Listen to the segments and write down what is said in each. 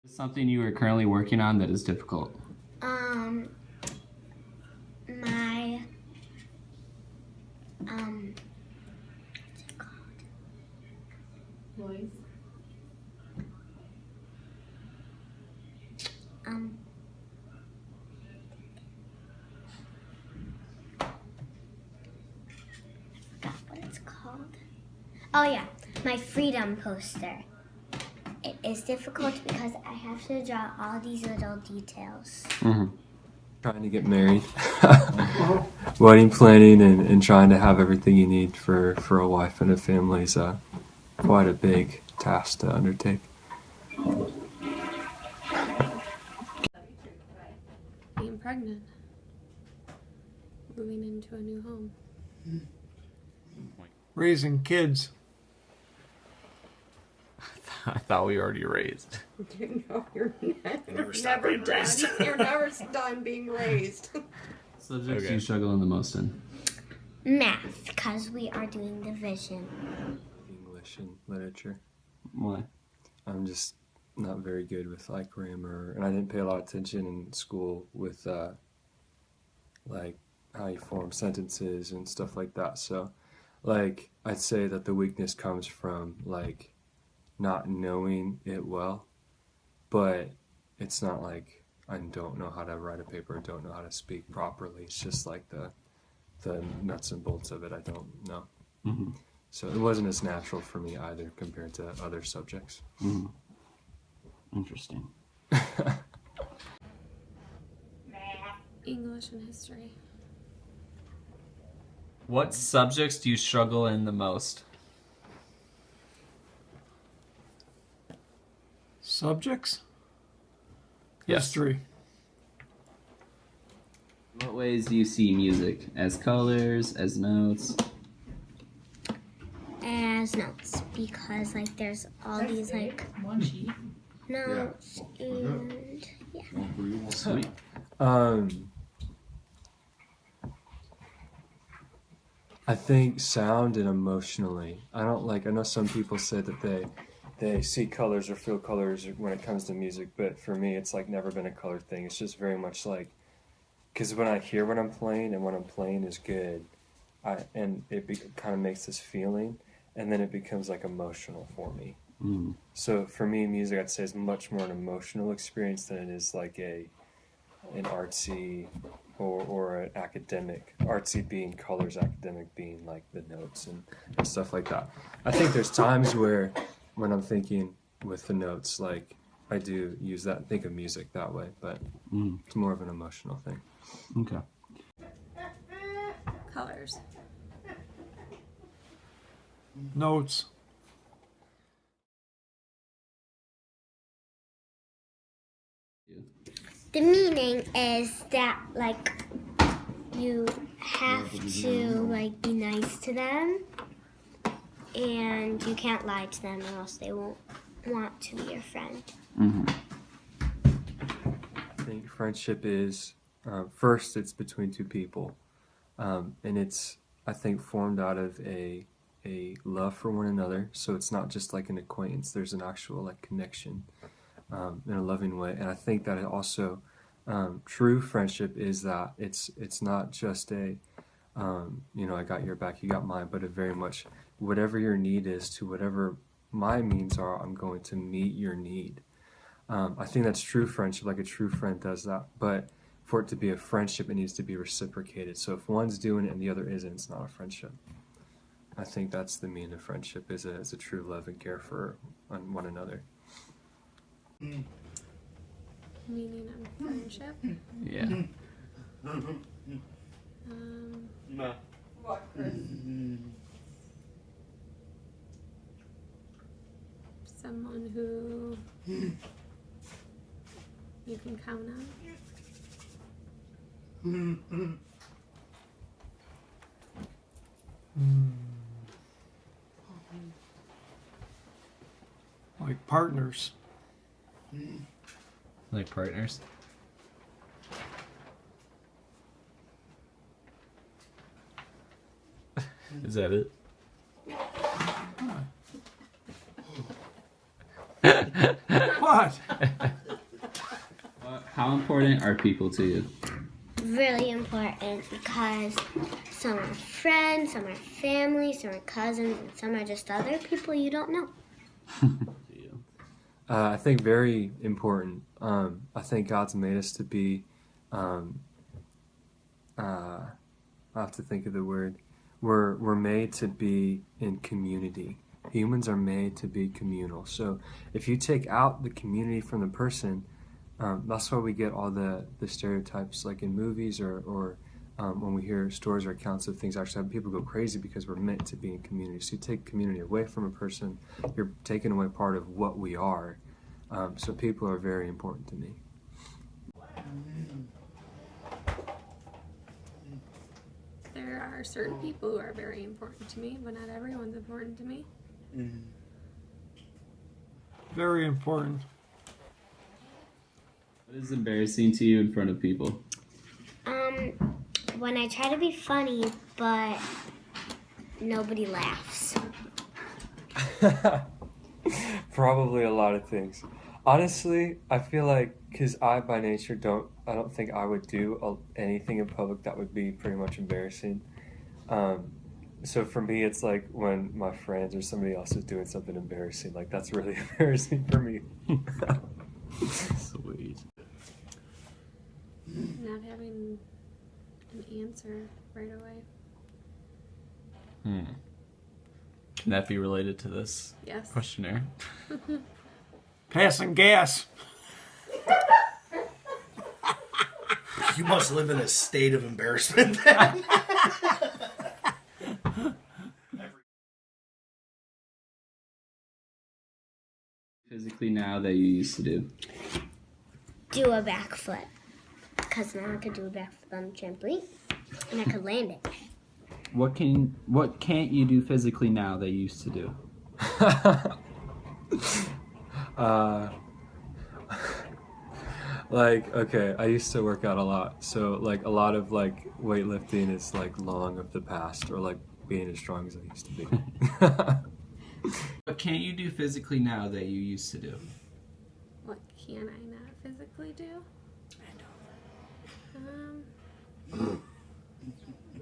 Something you are currently working on that is difficult. My what's it called? Voice. Forgot what it's called. Oh yeah, my freedom poster. It is difficult because I have to draw all these little details. Trying to get married, wedding planning, and trying to have everything you need for a wife and a family is quite a big task to undertake. Being pregnant. Moving into a new home. Raising kids. I thought we already raised. No, you're Never stop being raised. You're never done being raised. Subjects you struggle in the most in. Math, because we are doing division. English and literature. Why? I'm just not very good with like grammar, and I didn't pay a lot of attention in school with like how you form sentences and stuff like that. So, like I'd say that the weakness comes from like not knowing it well, but it's not like I don't know how to write a paper, don't know how to speak properly. It's just like the nuts and bolts of it I don't know. So it wasn't as natural for me either compared to other subjects. Interesting. English and history. What subjects do you struggle in the most? Subjects? Yes. History. In what ways do you see music? As colors, as notes? As notes, because like there's all these like notes and yeah. Sweet. I think sound and emotionally. I know some people say that they see colors or feel colors when it comes to music, but for me it's like never been a color thing. It's just very much like, because when I hear what I'm playing and what I'm playing is good, and it kind of makes this feeling, and then it becomes like emotional for me. So for me, music I'd say is much more an emotional experience than it is like an artsy or an academic. Artsy being colors, academic being like the notes and stuff like that. I think there's times where when I'm thinking with the notes, like I do use that, think of music that way, but it's more of an emotional thing. Okay. Colors. Notes. The meaning is that like you have to like be nice to them and you can't lie to them or else they won't want to be your friend. I think friendship is, first it's between two people, and it's, I think, formed out of a love for one another, so it's not just like an acquaintance, there's an actual like connection in a loving way. And I think that it also, true friendship is that it's not just a I got your back, you got mine, but it very much, whatever your need is to whatever my means are, I'm going to meet your need. I think that's true friendship, like a true friend does that. But for it to be a friendship, it needs to be reciprocated. So if one's doing it and the other isn't, it's not a friendship. I think that's the meaning of friendship, is a true love and care for one another. Meaning of friendship. Yeah. What, Chris? Someone who you can count on. Like partners. Like partners? Is that it? What? How important are people to you? Really important because some are friends, some are family, some are cousins, and some are just other people you don't know. I think very important. I think God's made us to be. I have to think of the word. We're made to be in community. Humans are made to be communal. So if you take out the community from the person, that's why we get all the stereotypes, like in movies or when we hear stories or accounts of things actually happen, people go crazy because we're meant to be in community. So you take community away from a person, you're taking away part of what we are. So people are very important to me. There are certain people who are very important to me, but not everyone's important to me. Very important. What is embarrassing to you in front of people? When I try to be funny, but nobody laughs. Probably a lot of things. Honestly, I feel like because I by nature I don't think I would do anything in public that would be pretty much embarrassing. So for me, it's like when my friends or somebody else is doing something embarrassing, like that's really embarrassing for me. Sweet. Not having an answer right away. Can that be related to this Yes. questionnaire? Passing gas. You must live in a state of embarrassment then. Physically now that you used to do. Do a backflip. Because now I could do a backflip on the trampoline. And I could land it. What can't you do physically now that you used to do? Like, okay, I used to work out a lot. So, like, a lot of, like, weightlifting is, like, long of the past. Or, like, being as strong as I used to be. What can't you do physically now that you used to do? What can I not physically do?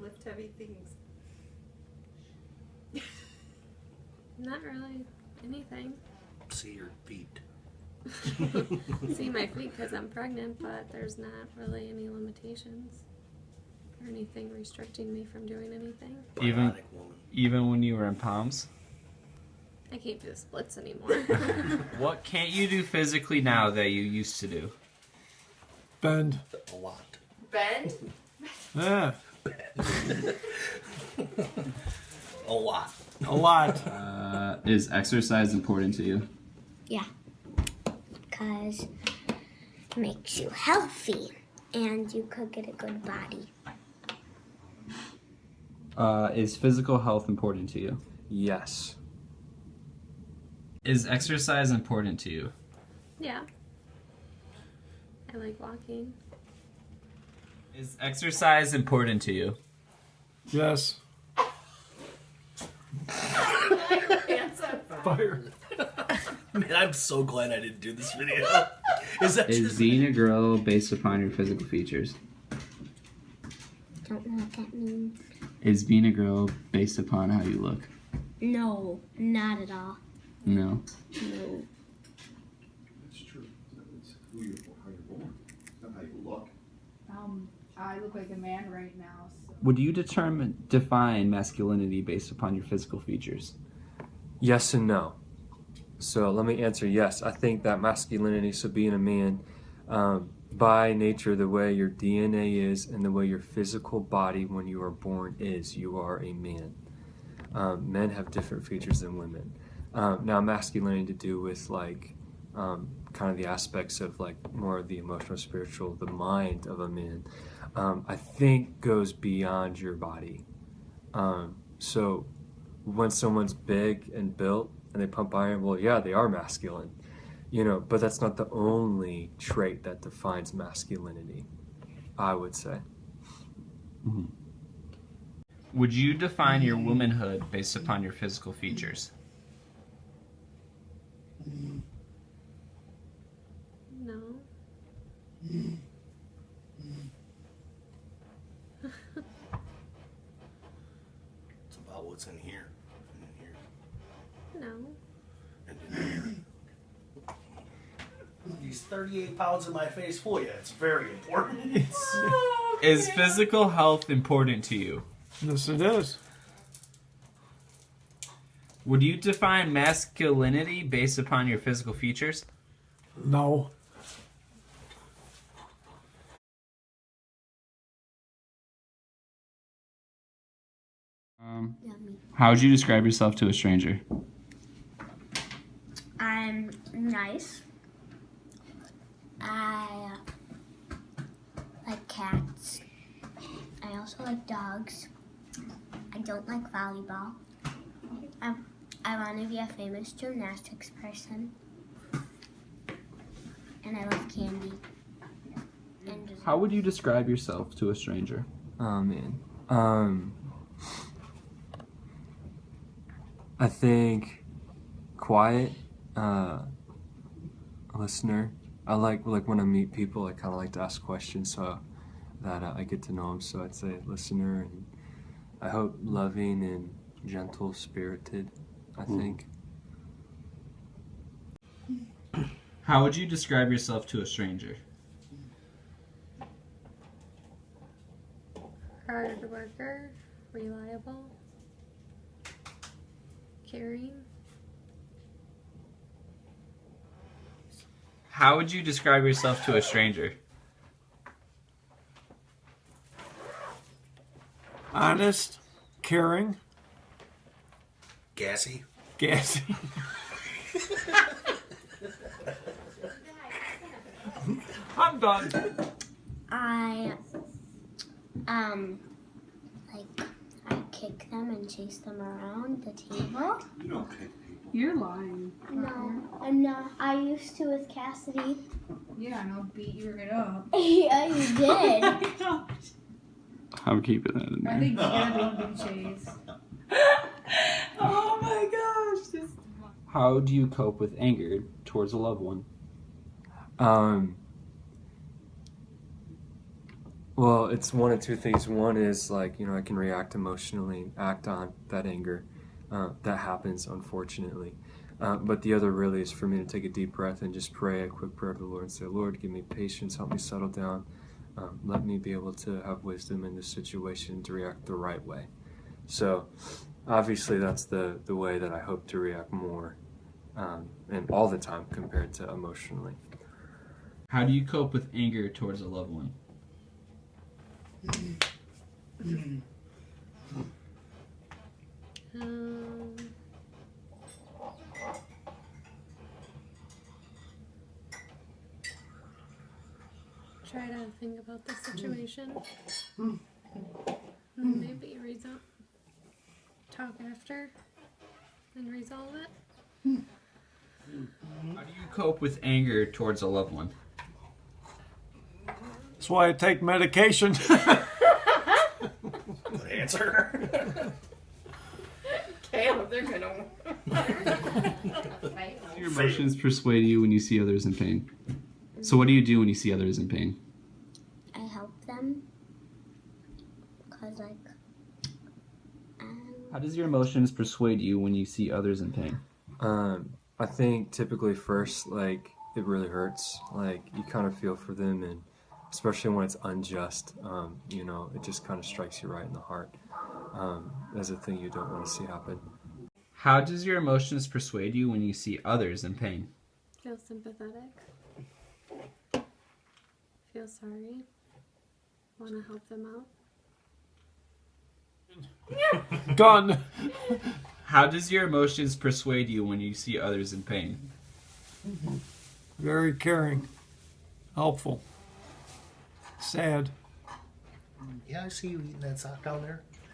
Lift heavy things. Not really anything. See your feet. See my feet because I'm pregnant, but there's not really any limitations or anything restricting me from doing anything. Bionic woman. Even when you were in Palms? I can't do the splits anymore. What can't you do physically now that you used to do? Bend. A lot. Bend? Yeah. A lot. A lot. Is exercise important to you? Yeah. Because it makes you healthy. And you could get a good body. Is physical health important to you? Yes. Is exercise important to you? Yeah. I like walking. Is exercise important to you? Yes. Fire. Man, I'm so glad I didn't do this video. Is that Is just... being a girl based upon your physical features? Don't know what that means. Is being a girl based upon how you look? No, not at all. No. No. That's true. It's how you're born. It's not how you look. I look like a man right now, so. Would you define masculinity based upon your physical features? Yes and no. So let me answer yes. I think that masculinity, so being a man, by nature, the way your DNA is and the way your physical body when you are born is, you are a man. Men have different features than women. Now, masculinity to do with like kind of the aspects of like more of the emotional, spiritual, the mind of a man, I think goes beyond your body. So when someone's big and built and they pump iron, well, yeah, they are masculine, you know, but that's not the only trait that defines masculinity, I would say. Mm-hmm. Would you define your womanhood based upon your physical features? No. It's about what's in here. And in here. No. And in here. These 38 pounds in my face for you. It's very important. Is physical health important to you? Yes, it is. Would you define masculinity based upon your physical features? No. Yummy. How would you describe yourself to a stranger? I'm nice. I like cats. I also like dogs. I don't like volleyball. I want to be a famous gymnastics person. And I love candy. And dessert. How would you describe yourself to a stranger? Oh man. I think quiet, listener. I like when I meet people, I kind of like to ask questions so that I get to know them. So I'd say listener, and I hope loving and gentle spirited. I think. How would you describe yourself to a stranger? Hard worker, reliable, caring. How would you describe yourself to a stranger? Honest, caring, Gassy. gassy. I'm done. I I kick them and chase them around the table. You don't kick people. You're lying. No, I'm not. I used to with Cassidy. Yeah, and I'll beat you right up. Yeah, you did. I'm keeping that in I think you're the one being chased. Oh my gosh! How do you cope with anger towards a loved one? Well, it's one of two things. One is like, I can react emotionally and act on that anger. That happens, unfortunately. But the other really is for me to take a deep breath and just pray a quick prayer to the Lord and say, Lord, give me patience, help me settle down. Let me be able to have wisdom in this situation to react the right way. So obviously that's the way that I hope to react more and all the time compared to emotionally. How do you cope with anger towards a loved one? Try to think about the situation. And then maybe talk after and resolve it. How do you cope with anger towards a loved one? That's why I take medication. Good answer. Caleb, they're gonna. Your emotions persuade you when you see others in pain. So what do you do when you see others in pain? I help them. Cause How does your emotions persuade you when you see others in pain? I think typically first, like, it really hurts. Like, you kind of feel for them, and especially when it's unjust, it just kind of strikes you right in the heart. As a thing you don't want to see happen. How does your emotions persuade you when you see others in pain? Feel sympathetic. Feel sorry. Want to help them out. Done. How does your emotions persuade you when you see others in pain? Very caring. Helpful. Sad. Yeah, I see you eating that sock down there.